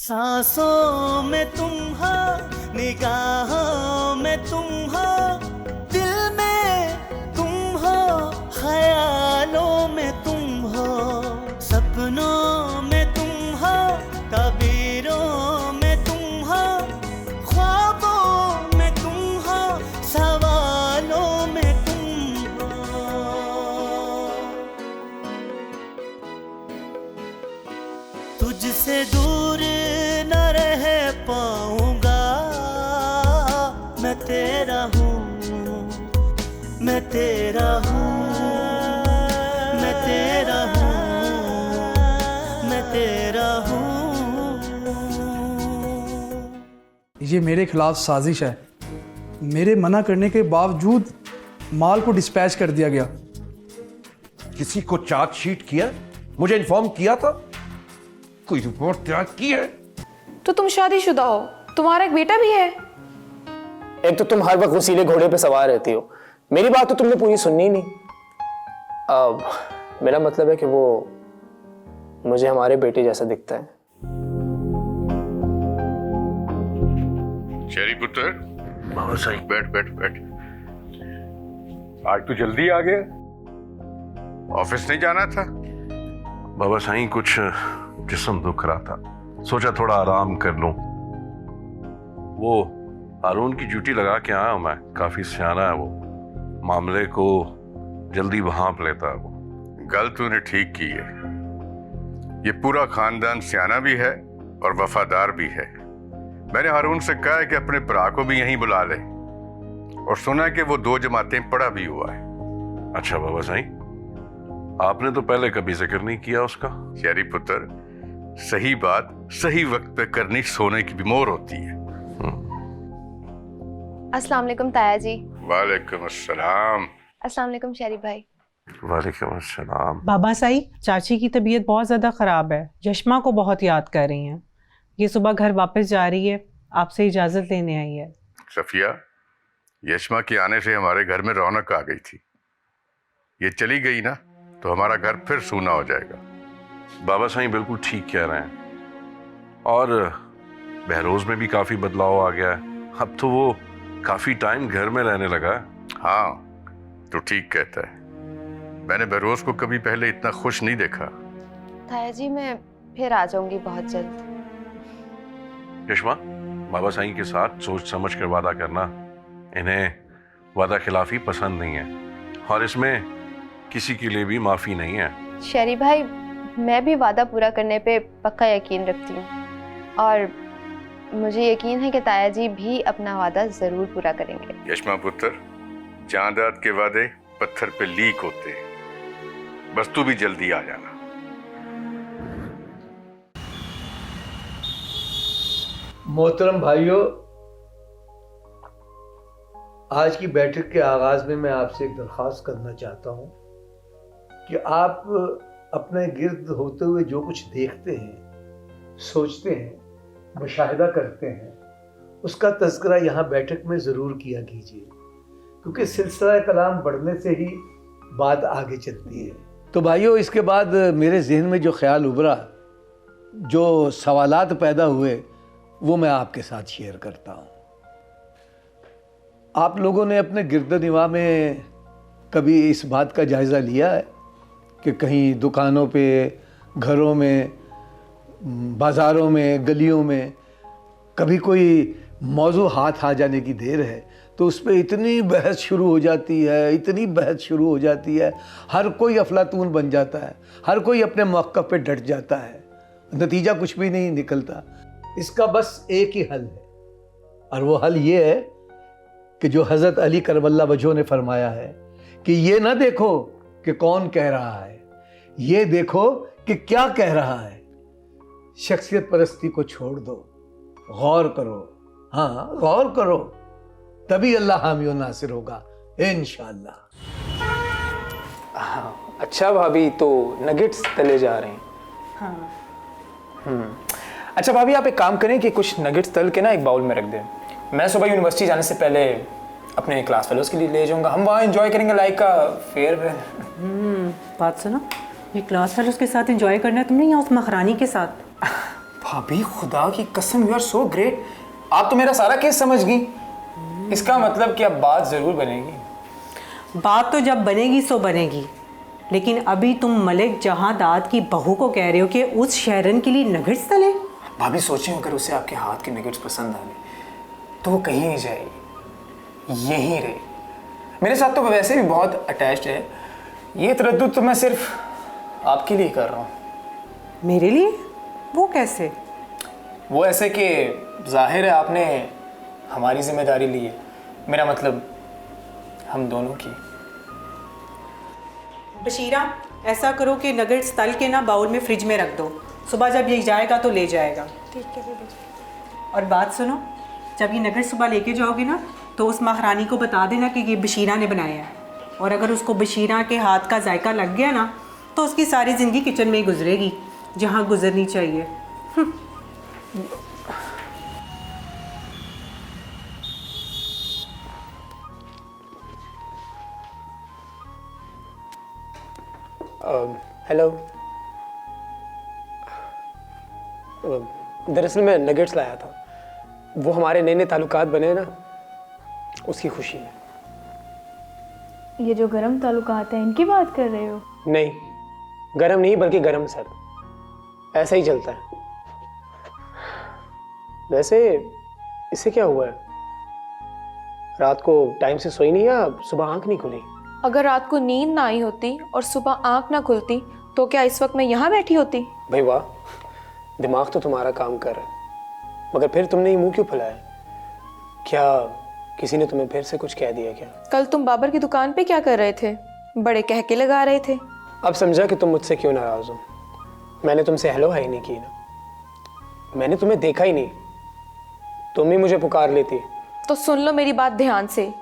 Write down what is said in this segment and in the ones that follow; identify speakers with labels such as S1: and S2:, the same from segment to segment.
S1: सांसों में तुम हो, निगाहों में तुम हो, दिल में तुम हो, ख्यालों में तुम हो, सपनों में तुम हो, तबीरों में तुम हो, ख्वाबों में तुम हो, सवालों में तुम हो। तुझसे दूर न रह पाऊंगा, मैं तेरा हूँ, मैं तेरा हूँ, मैं तेरा हूँ, मैं तेरा हूँ।
S2: ये मेरे खिलाफ साजिश है। मेरे मना करने के बावजूद माल को डिस्पैच कर दिया गया।
S3: किसी को चार्जशीट किया, मुझे इन्फॉर्म किया था, कोई रिपोर्ट तैयार की है?
S4: तो तुम शादीशुदा हो, तुम्हारा एक बेटा भी है।
S5: एक तो तुम हर वक्त वसीले घोड़े पे सवार रहती हो, मेरी बात तो तुमने पूरी सुननी नहीं। मेरा मतलब है कि वो मुझे हमारे बेटे जैसा दिखता है।
S6: शेरी पुत्र, बहुत सही, बैठ बैठ बैठ। आज तो जल्दी आ गया, ऑफिस नहीं जाना था?
S3: बाबा साईं, कुछ जिस्म दुख रहा था, सोचा थोड़ा आराम कर लूं। वो हारून की ड्यूटी लगा के आया हूं मैं, काफी सियाना है वो, मामले को जल्दी भांप लेता है वो।
S6: गल तूने ठीक की है, ये पूरा खानदान सियाना भी है और वफादार भी है। मैंने हारून से कहा है कि अपने भरा को भी यहीं बुला ले, और सुना है कि वो 2 जमातें पढ़ा भी हुआ है।
S3: अच्छा बाबा साईं, आपने तो पहले कभी जिक्र नहीं किया उसका।
S6: शेरी पुत्र, सही बात सही वक्त पे करनी सोने की भी मोहर होती है।
S4: अस्सलाम वालेकुम ताया जी।
S6: वालेकुम अस्सलाम।
S4: अस्सलाम वालेकुम शेरी भाई।
S3: वालेकुम अस्सलाम।
S7: बाबा साई, चाची की तबीयत बहुत ज़्यादा ख़राब है, यशमा को बहुत याद कर रही हैं। ये सुबह घर वापस जा रही है, आपसे इजाज़त लेने आई है।
S6: सफिया, यशमा के आने से हमारे घर में रौनक आ गई थी, ये चली गई ना तो हमारा घर फिर सूना हो जाएगा।
S3: बाबा साईं बिल्कुल ठीक कह रहे हैं, और बहरोज में भी काफी बदलाव आ गया है। अब तो वो काफी टाइम घर में रहने लगा है।
S6: हाँ, तो ठीक कहता है, मैंने बहरोज को कभी पहले इतना खुश नहीं देखा।
S4: ताया जी, मैं फिर आ जाऊंगी बहुत जल्द।
S3: यशमा, बाबा साईं के साथ सोच समझ कर वादा करना, इन्हें वादा खिलाफी पसंद नहीं है, और इसमें किसी के लिए भी माफी नहीं है।
S4: शेरी भाई, मैं भी वादा पूरा करने पे पक्का यकीन रखती हूँ, और मुझे यकीन है कि ताया जी भी अपना वादा जरूर पूरा करेंगे।
S6: यशमा पुत्र, जायदाद के वादे पत्थर पे लीक होते हैं, बस तू भी जल्दी आ जाना।
S8: मोहतरम भाइयों, आज की बैठक के आगाज में मैं आपसे एक दरख्वास्त करना चाहता हूं कि आप अपने गिर्द होते हुए जो कुछ देखते हैं, सोचते हैं, मुशाहिदा करते हैं, उसका तज़किरा यहाँ बैठक में ज़रूर किया कीजिए, क्योंकि सिलसिला कलाम बढ़ने से ही बात आगे चलती है। तो भाइयों, इसके बाद मेरे जहन में जो ख्याल उभरा, जो सवालात पैदा हुए, वो मैं आपके साथ शेयर करता हूँ। आप लोगों ने अपने गिरदनिवा में कभी इस बात का जायज़ा लिया है कि कहीं दुकानों पे, घरों में, बाज़ारों में, गलियों में कभी कोई मौजू हाथ आ जाने की देर है तो उस पर इतनी बहस शुरू हो जाती है, इतनी बहस शुरू हो जाती है, हर कोई अफलातून बन जाता है, हर कोई अपने मौक़िफ़ पे डट जाता है, नतीजा कुछ भी नहीं निकलता। इसका बस एक ही हल है, और वो हल ये है कि जो हज़रत अली करबल्ला वजहो ने फरमाया है कि ये ना देखो कि कौन कह रहा है, ये देखो कि क्या कह रहा है। शख्सियत परस्ती को छोड़ दो, गौर करो, हाँ गौर करो, तभी अल्लाह हामी और नासिर होगा इंशाअल्लाह।
S5: हाँ, अच्छा भाभी, तो नगेट्स तले जा रहे हैं।
S7: हाँ।
S5: अच्छा भाभी, आप एक काम करें कि कुछ नगेट्स तल के ना एक बाउल में रख दें। मैं सुबह यूनिवर्सिटी जाने से पहले अपने क्लास फेलोज के लिए ले जाऊंगा, हम वहाँ एंजॉय करेंगे लाइक का फेयरवेल।
S7: बात सुनो, ये क्लास फेलोज के साथ एंजॉय करना है तुमने या उस मखरानी के साथ?
S5: भाभी खुदा की कसम, यू आर सो ग्रेट। आप तो मेरा सारा केस समझ गई। इसका मतलब कि अब बात जरूर बनेगी।
S7: बात तो जब बनेगी सो बनेगी, लेकिन अभी तुम मलिक जहांदाद की बहू को कह रहे हो कि उस शहरन के लिए नगेट्स तले।
S5: भाभी सोचिए, अगर उसे आपके हाथ के नगेट्स पसंद आ गए तो वो कहीं नहीं जाएगी, यहीं रहे। मेरे साथ तो वो वैसे भी बहुत अटैच्ड है। ये तरद्दुद तो मैं सिर्फ आपके लिए कर रहा हूँ।
S7: मेरे लिए? वो कैसे?
S5: वो ऐसे कि जाहिर है आपने हमारी जिम्मेदारी ली है, मेरा मतलब हम दोनों की।
S7: बशीरा, ऐसा करो कि नगेट्स तल के ना बाउल में फ्रिज में रख दो, सुबह जब ये जाएगा तो ले जाएगा।
S4: ठीक है।
S7: और बात सुनो, जब ये नगेट्स सुबह लेके जाओगी ना तो उस महारानी को बता देना कि ये बशीरा ने बनाया है, और अगर उसको बशीरा के हाथ का जायका लग गया ना तो उसकी सारी ज़िंदगी किचन में ही गुजरेगी, जहाँ गुजरनी चाहिए।
S5: हेलो, दरअसल मैं नगेट्स लाया था। वो हमारे नए नए ताल्लुकात बने ना, उसकी खुशी है।
S9: ये जो गरम ताल्लुकात हैं इनकी बात कर रहे हो?
S5: नहीं, गरम नहीं बल्कि गरम सर्द, ऐसा ही चलता है। वैसे इससे क्या हुआ है? रात को टाइम से सोई नहीं या सुबह आंख नहीं खुली?
S9: अगर रात को नींद ना आई होती और सुबह आंख ना खुलती तो क्या इस वक्त मैं यहाँ बैठी होती?
S5: भाई वाह, दिमाग तो तुम्हारा काम कर रहा है, मगर फिर तुमने ये मुंह क्यों फुलाया? क्या किसी ने तुम्हें फिर से कुछ कह दिया क्या?
S9: कल तुम बाबर की दुकान पे क्या कर रहे थे? बड़े कहके लगा रहे थे।
S5: अब समझा कि तुम मुझसे क्यों नाराज हो। मैंने तुमसे हेलो हाई नहीं की ना, मैंने तुम्हें देखा ही नहीं, तुम ही मुझे पुकार लेती।
S9: तो सुन लो मेरी बात ध्यान से,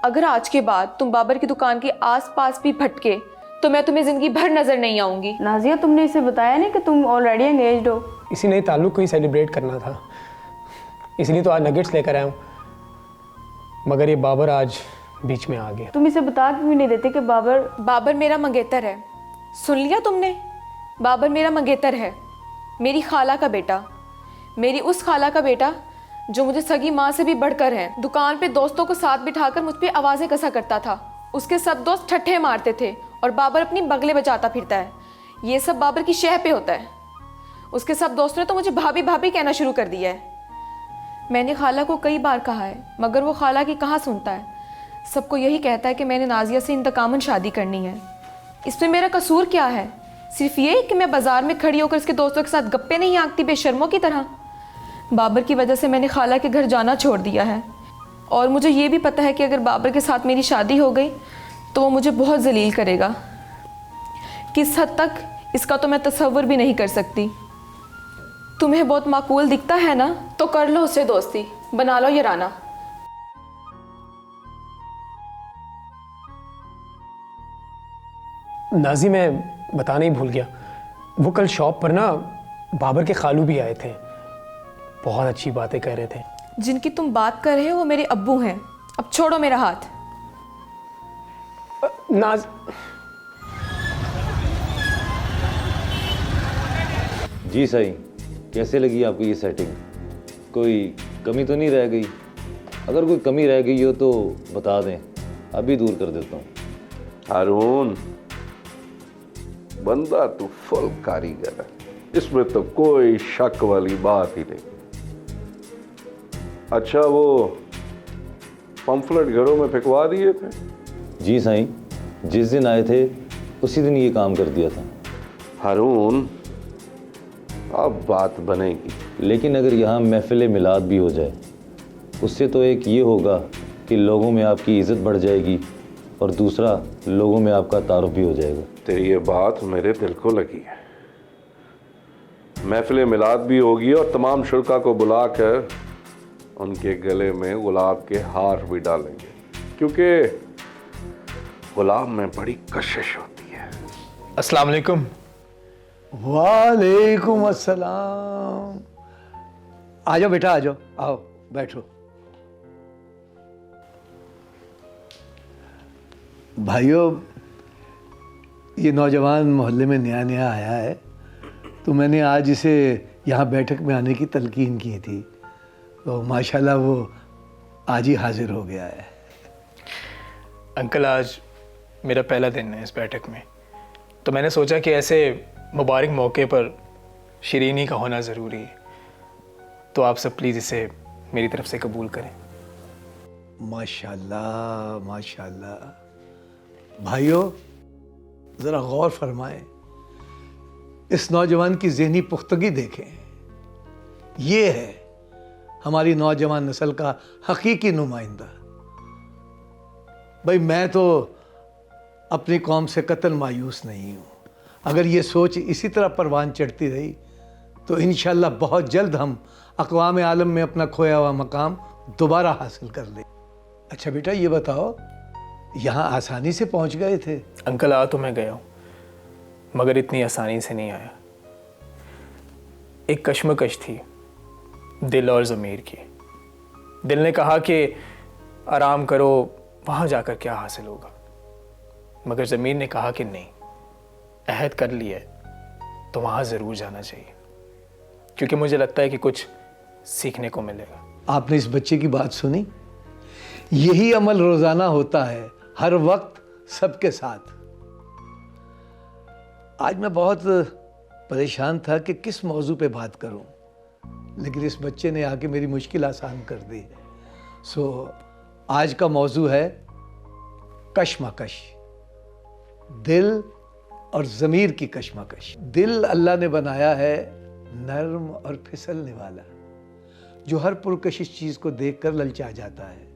S9: अगर आज के बाद तुम बाबर की दुकान के आसपास भी भटके तो मैं तुम्हें जिंदगी भर नजर नहीं आऊंगी। नाजिया, तुमने इसे बताया नहीं कि तुम ऑलरेडी एंगेज्ड हो?
S5: इसी नए ताल्लुक को ही सेलिब्रेट करना था, इसलिए तो आज नगेट्स लेकर आया हूँ, मगर ये बाबर आज बीच में आ गया।
S9: तुम इसे बता क्यों नहीं देते कि बाबर मेरा मंगेतर है? सुन लिया तुमने? बाबर मेरा मंगेतर है, मेरी खाला का बेटा, मेरी उस खाला का बेटा जो मुझे सगी माँ से भी बढ़कर है। दुकान पे दोस्तों को साथ बिठाकर मुझ पे आवाज़ें कसा करता था, उसके सब दोस्त ठट्ठे मारते थे और बाबर अपनी बगले बजाता फिरता है। ये सब बाबर की शह पे होता है। उसके सब दोस्तों ने तो मुझे भाभी भाभी कहना शुरू कर दिया है। मैंने खाला को कई बार कहा है, मगर वो खाला की कहाँ सुनता है। सबको यही कहता है कि मैंने नाजिया से इंतकामन शादी करनी है। इसमें मेरा कसूर क्या है? सिर्फ ये कि मैं बाजार में खड़ी होकर इसके दोस्तों के साथ गप्पे नहीं हाँकती बेशर्मों की तरह। बाबर की वजह से मैंने खाला के घर जाना छोड़ दिया है, और मुझे ये भी पता है कि अगर बाबर के साथ मेरी शादी हो गई तो वो मुझे बहुत जलील करेगा। किस हद तक, इसका तो मैं तसव्वुर भी नहीं कर सकती। तुम्हें बहुत माकूल दिखता है ना, तो कर लो उससे दोस्ती, बना लो याराना।
S5: नाजी, मैं बताना ही भूल गया, वो कल शॉप पर ना बाबर के खालू भी आए थे, बहुत अच्छी बातें कह रहे थे।
S9: जिनकी तुम बात कर रहे हो वो मेरे अब्बू हैं। अब छोड़ो मेरा हाथ।
S5: नाज,
S10: जी सही, कैसे लगी आपको ये सेटिंग? कोई कमी तो नहीं रह गई? अगर कोई कमी रह गई हो तो बता दें, अभी दूर कर देता हूँ।
S3: हारून, बंदा तो फुल कारीगर है, इसमें तो कोई शक वाली बात ही नहीं। अच्छा, वो पंफलेट घरों में फेंकवा दिए थे?
S10: जी साईं, जिस दिन आए थे उसी दिन ये काम कर दिया था।
S3: हारून, अब बात बनेगी।
S10: लेकिन अगर यहाँ महफिल मिलाद भी हो जाए, उससे तो एक ये होगा कि लोगों में आपकी इज़्ज़त बढ़ जाएगी, और दूसरा लोगों में आपका तारुफ भी हो जाएगा।
S3: तेरी ये बात मेरे दिल को लगी है। महफिल मिलाद भी होगी और तमाम शुरका को बुलाकर उनके गले में गुलाब के हार भी डालेंगे, क्योंकि गुलाब में बड़ी कशिश होती है।
S5: अस्सलाम वालेकुम।
S8: वालेकुम अस्सलाम। आ जाओ बेटा, आ जाओ, आओ बैठो। भाइयों, ये नौजवान मोहल्ले में नया नया आया है, तो मैंने आज इसे यहाँ बैठक में आने की तलकीन की थी, तो माशाल्लाह वो आज ही हाजिर हो गया है।
S5: अंकल, आज मेरा पहला दिन है इस बैठक में, तो मैंने सोचा कि ऐसे मुबारक मौके पर शिरीनी का होना ज़रूरी है, तो आप सब प्लीज़ इसे मेरी तरफ से कबूल करें।
S8: माशाल्लाह माशाल्लाह। भाइयों, ज़रा गौर फरमाएं, इस नौजवान की ज़हनी पुख्तगी देखें। ये है हमारी नौजवान नस्ल का हकीकी नुमाइंदा। भाई, मैं तो अपनी कौम से कतल मायूस नहीं हूँ। अगर ये सोच इसी तरह परवान चढ़ती रही तो इंशाअल्लाह बहुत जल्द हम अक़वाम आलम में अपना खोया हुआ मकाम दोबारा हासिल कर लें। अच्छा बेटा, ये बताओ, यहाँ आसानी से पहुँच गए थे?
S5: अंकल, आ तो मैं गया हूँ, मगर इतनी आसानी से नहीं आया। एक कश्मकश थी दिल और ज़मीर की। दिल ने कहा कि आराम करो, वहाँ जाकर क्या हासिल होगा, मगर ज़मीर ने कहा कि नहीं, अहद कर लिया है तो वहाँ ज़रूर जाना चाहिए, क्योंकि मुझे लगता है कि कुछ सीखने को मिलेगा।
S8: आपने इस बच्चे की बात सुनी? यही अमल रोज़ाना होता है, हर वक्त सबके साथ। आज मैं बहुत परेशान था कि किस मौजू पे बात करूं, लेकिन इस बच्चे ने आके मेरी मुश्किल आसान कर दी। आज का मौजू है कश्मकश, दिल और ज़मीर की कश्मकश। दिल अल्लाह ने बनाया है नर्म और फिसलने वाला, जो हर पुरकशिश चीज़ को देखकर ललचा जाता है।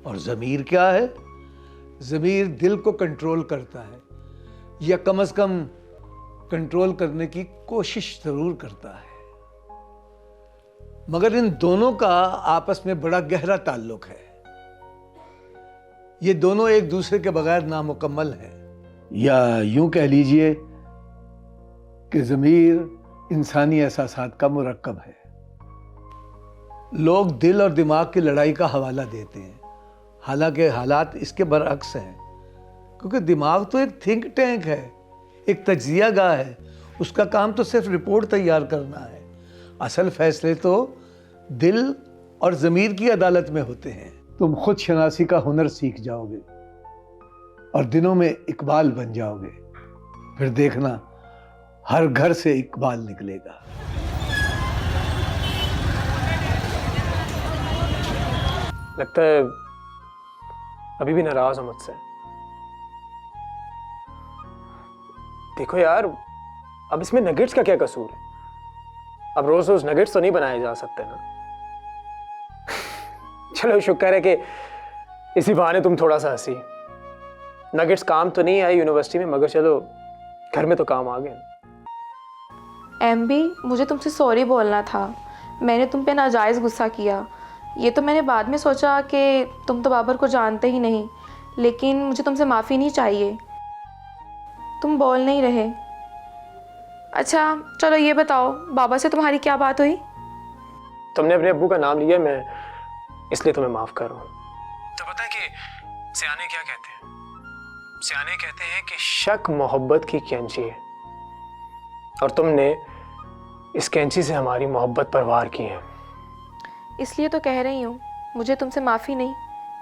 S8: और ज़मीर क्या है? ज़मीर दिल को कंट्रोल करता है, या कम से कम कंट्रोल करने की कोशिश ज़रूर करता है। मगर इन दोनों का आपस में बड़ा गहरा ताल्लुक है। ये दोनों एक दूसरे के बगैर नामुकम्मल हैं, या यूं कह लीजिए कि ज़मीर इंसानी एहसासात का मुरक्कब है। लोग दिल और दिमाग की लड़ाई का हवाला देते हैं, हालांकि हालात इसके बरअक्स हैं, क्योंकि दिमाग तो एक थिंक टैंक है, एक तज्जिया गाह है। उसका काम तो सिर्फ रिपोर्ट तैयार करना है। असल फैसले तो दिल और ज़मीर की अदालत में होते हैं। तुम खुद शनासी का हुनर सीख जाओगे और दिनों में इकबाल बन जाओगे, फिर देखना हर घर से इकबाल निकलेगा।
S5: लगता है अभी भी नाराज हो मुझसे। देखो यार, अब इसमें नगेट्स का क्या कसूर है? अब रोज रोज नगेट्स तो नहीं बनाए जा सकते ना। चलो शुक्र है कि इसी बहाने तुम थोड़ा सा हंसी। नगेट्स काम तो नहीं आई यूनिवर्सिटी में, मगर चलो घर में तो काम आ गए।
S9: एमबी, मुझे तुमसे सॉरी बोलना था। मैंने तुम पे नाजायज़ गुस्सा किया। ये तो मैंने बाद में सोचा कि तुम तो बाबर को जानते ही नहीं, लेकिन मुझे तुमसे माफ़ी नहीं चाहिए। तुम बोल नहीं रहे। अच्छा चलो ये बताओ, बाबा से तुम्हारी क्या बात हुई?
S5: तुमने अपने अब्बू का नाम लिया, मैं इसलिए तुम्हें माफ़ कर रहा हूँ। तो पता है कि सियाने क्या कहते हैं? सियाने कहते हैं कि शक मोहब्बत की कैंची है, और तुमने इस कैंची से हमारी मोहब्बत पर वार की है।
S9: इसलिए तो कह रही हूँ, मुझे तुमसे माफ़ी नहीं,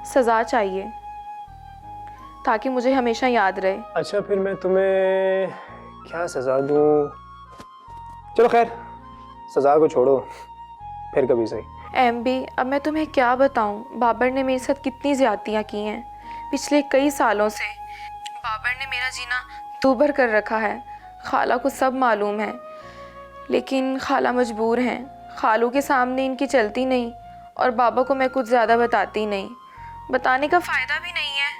S9: सज़ा चाहिए, ताकि मुझे हमेशा याद रहे।
S5: अच्छा, फिर मैं तुम्हें क्या सज़ा दूँ? चलो खैर, सज़ा को छोड़ो, फिर कभी सही।
S9: एमबी, अब मैं तुम्हें क्या बताऊँ, बाबर ने मेरे साथ कितनी ज़्यादतियाँ की हैं पिछले कई सालों से। बाबर ने मेरा जीना दूभर कर रखा है। खाला को सब मालूम है, लेकिन खाला मजबूर हैं। खालू के सामने इनकी चलती नहीं, और बाबा को मैं कुछ ज़्यादा बताती नहीं। बताने का फ़ायदा भी नहीं है।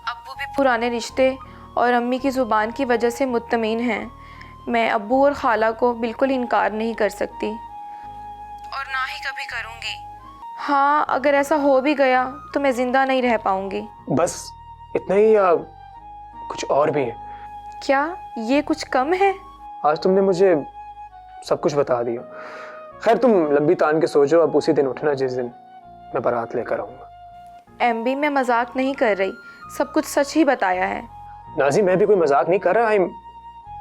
S9: अब्बू भी पुराने रिश्ते और अम्मी की ज़ुबान की वजह से मुत्तमीन हैं। मैं अब्बू और खाला को बिल्कुल इनकार नहीं कर सकती, और ना ही कभी करूँगी। हाँ, अगर ऐसा हो भी गया तो मैं ज़िंदा नहीं रह पाऊँगी।
S5: बस इतना ही या कुछ और भी है?
S9: क्या ये कुछ कम है?
S5: आज तुमने मुझे सब कुछ बता दिया। खैर, तुम लंबी तान के सोचो, अब उसी दिन उठना जिस दिन मैं बारात लेकर आऊँगा।
S9: एमबी, मैं मजाक नहीं कर रही, सब कुछ सच ही बताया है।
S5: नाजी, मैं भी कोई मजाक नहीं कर रहा। I am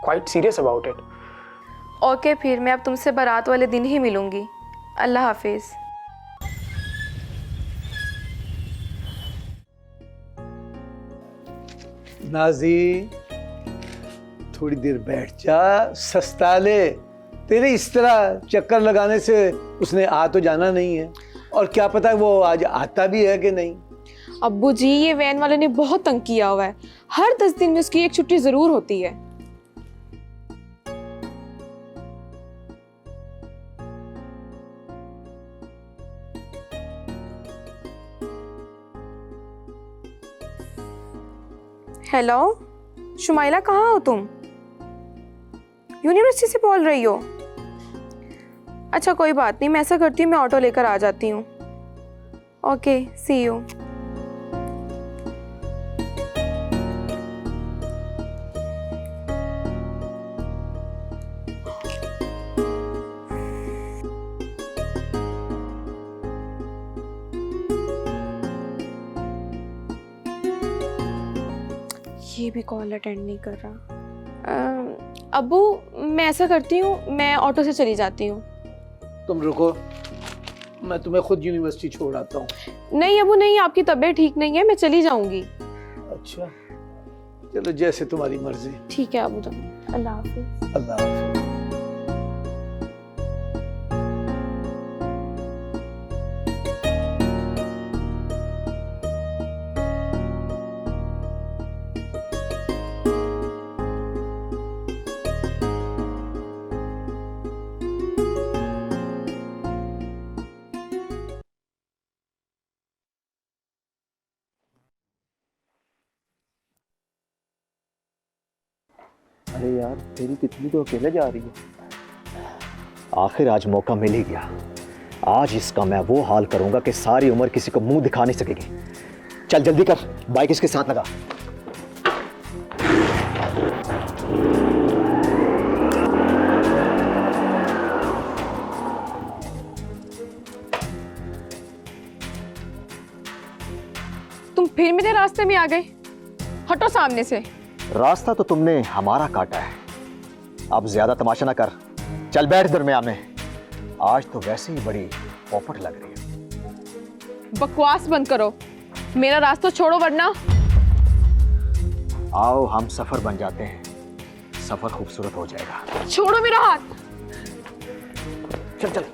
S5: quite serious about it.
S9: Okay, फिर मैं अब तुमसे बारात वाले दिन ही मिलूँगी। अल्लाह हाफिज़।
S8: नाजी, थोड़ी देर बैठ जा, सस्ता ले। तेरे इस तरह चक्कर लगाने से उसने आ तो जाना नहीं है, और क्या पता वो आज आता भी है कि नहीं।
S9: अब्बू जी, ये वैन वाले ने बहुत तंग किया हुआ है। हर 10 दिन में उसकी एक छुट्टी ज़रूर होती है। हेलो शुमाइला, कहाँ हो तुम? यूनिवर्सिटी से बोल रही हो? अच्छा कोई बात नहीं, मैं ऐसा करती हूँ, मैं ऑटो लेकर आ जाती हूँ। Okay, see you. ये भी कॉल अटेंड नहीं कर रहा। अब्बू, मैं ऐसा करती हूँ, मैं ऑटो से चली जाती हूँ।
S8: तुम रुको, मैं तुम्हें खुद यूनिवर्सिटी छोड़ आता हूँ।
S9: नहीं अब्बू नहीं, आपकी तबीयत ठीक नहीं है, मैं चली जाऊंगी।
S8: अच्छा चलो, जैसे तुम्हारी मर्जी।
S9: ठीक है अब्बू, अल्लाह हाफिज़।
S8: अल्लाह हाफिज़।
S11: अरे यार, तेरी तितली तो अकेले जा रही है। आखिर आज मौका मिल ही गया। आज इसका मैं वो हाल करूंगा कि सारी उम्र किसी को मुंह दिखा नहीं सकेगी। चल जल्दी कर, बाइक इसके साथ लगा।
S9: तुम फिर मेरे रास्ते में आ गए, हटो सामने से।
S11: रास्ता तो तुमने हमारा काटा है, अब ज्यादा तमाशा ना कर। चल बैठ दरमियान में। आज तो वैसे ही बड़ी पोपट लग रही है।
S9: बकवास बंद करो, मेरा रास्ता छोड़ो वरना।
S11: आओ हम सफर बन जाते हैं, सफर खूबसूरत हो जाएगा।
S9: छोड़ो मेरा हाथ।
S11: चल चल।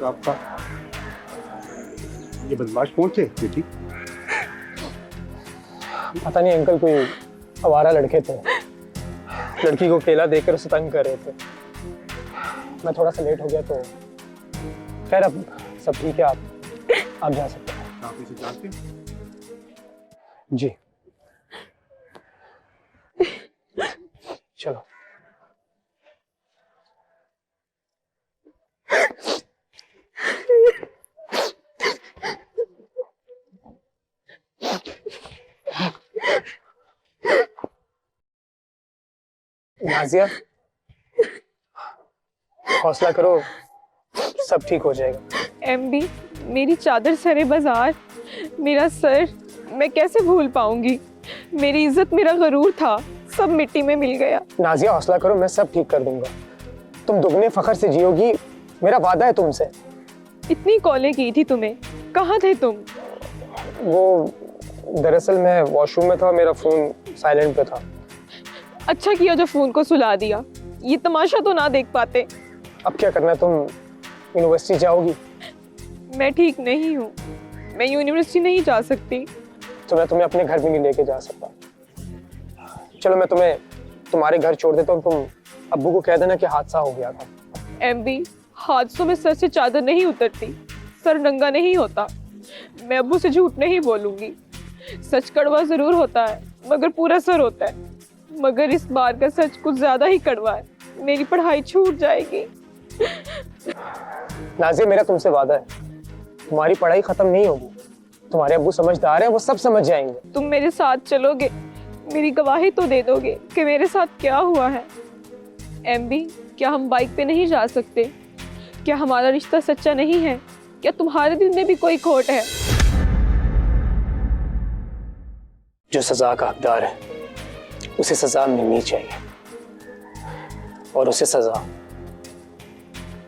S12: आपका ये बदमाश कौन थे बेटी?
S5: पता नहीं अंकल, कोई आवारा लड़के थे। लड़की को केला देकर उसे तंग कर रहे थे। मैं थोड़ा सा लेट हो गया तो खैर अब सब ठीक है, आप जा सकते हैं।
S12: आप इसे जानते हैं?
S5: जी चलो। नाजिया, हौसला करो, सब ठीक हो जाएगा।
S9: एमबी, मेरी चादर सरे बाजार, मेरा सर मैं कैसे भूल पाऊंगी। मेरी इज्जत, मेरा गरूर था, सब मिट्टी में मिल गया।
S5: नाजिया हौसला करो, मैं सब ठीक कर दूंगा। तुम दुगने फखर से जियोगी, मेरा वादा है तुमसे।
S9: इतनी कॉलें की थी तुम्हें, कहाँ थे तुम?
S5: वो दरअसल मैं वॉशरूम में था, मेरा फोन साइलेंट पे था।
S9: अच्छा किया जो फोन को सुला दिया, ये तमाशा तो ना देख पाते।
S5: अब क्या करना है, तुम यूनिवर्सिटी जाओगी?
S9: मैं ठीक नहीं हूँ, मैं यूनिवर्सिटी नहीं जा सकती।
S5: तो मैं तुम्हें अपने घर भी नहीं लेके जा सकता। चलो मैं तुम्हें तुम्हारे घर छोड़ देता हूँ, तुम अब्बू को कह देना कि हादसा हो गया था।
S9: एमबी, हादसों में सर से चादर नहीं उतरती, सर नंगा नहीं होता। मैं अब्बू से झूठ नहीं बोलूँगी। सच कड़वा ज़रूर होता है मगर पूरा सर होता है। मगर इस बार का सच कुछ ज़्यादा ही कड़वा है, मेरी पढ़ाई छूट जाएगी।
S5: नाज़िया, मेरा तुमसे वादा है, तुम्हारी पढ़ाई खत्म नहीं होगी। तुम्हारे अब्बू समझदार हैं, वो सब समझ जाएंगे।
S9: तुम मेरे साथ चलोगे, मेरी गवाही तो दे दोगे कि मेरे साथ क्या हुआ है। एमबी, क्या हम बाइक पे नहीं जा सकते? क्या हमारा रिश्ता सच्चा नहीं है? क्या तुम्हारे दिल में भी कोई खोट है?
S5: जो सजा का हकदार है उसे सजा मिलनी चाहिए, और उसे सजा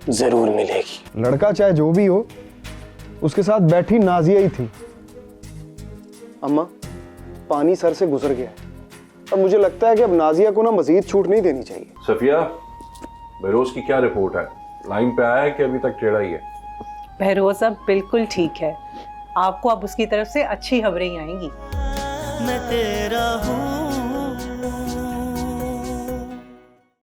S5: जरूर मिलेगी।
S12: लड़का चाहे जो भी हो, उसके साथ बैठी नाजिया ही थी। अम्मा, पानी सर से गुजर गया। अब मुझे लगता है कि अब नाजिया को ना मजीद छूट नहीं देनी चाहिए।
S3: सफिया, बहरोज की क्या रिपोर्ट है? लाइन पे आया है कि अभी तक टेढ़ा ही है?
S7: बहरोज अब बिल्कुल ठीक है, आपको अब उसकी तरफ से अच्छी खबरें ही आएंगी।
S1: मैं तेरा हूँ